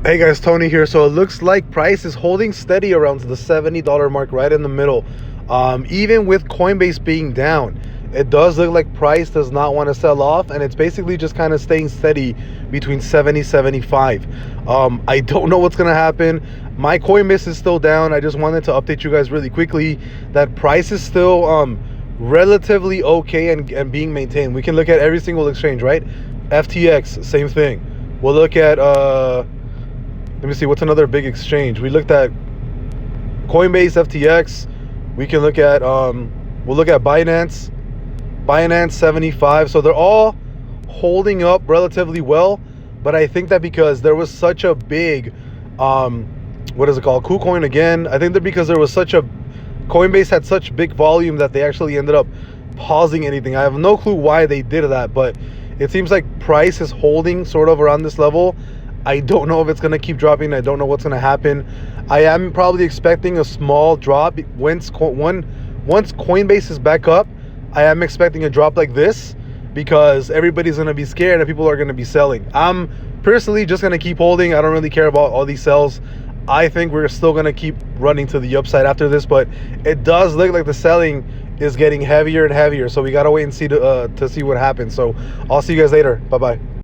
Hey guys, Tony here. So it looks like price is holding steady around the $70 mark, right in the middle. Even with Coinbase being down, it does look like price does not want to sell off, and it's basically just kind of staying steady between 70 75. I don't know what's gonna happen. My Coinbase is still down. I just wanted to update you guys really quickly that price is still relatively okay and being maintained. We can look at every single exchange, right? FTX, same thing. We'll look at let me see, what's another big exchange? We looked at Coinbase, FTX. We can look at we'll look at Binance 75. So they're all holding up relatively well, but I think that because there was such a big what is it called, KuCoin again, I think that because there was such a Coinbase had such big volume that they actually ended up pausing anything. I have no clue why they did that, but it seems like price is holding sort of around this level. I don't know if it's going to keep dropping. I don't know what's going to happen. I am probably expecting a small drop once Coinbase is back up. I am expecting a drop like this because everybody's going to be scared and people are going to be selling. I'm personally just going to keep holding. I don't really care about all these sells. I think we're still going to keep running to the upside after this, but it does look like the selling is getting heavier and heavier. So we got to wait and see to see what happens. So I'll see you guys later. Bye-bye.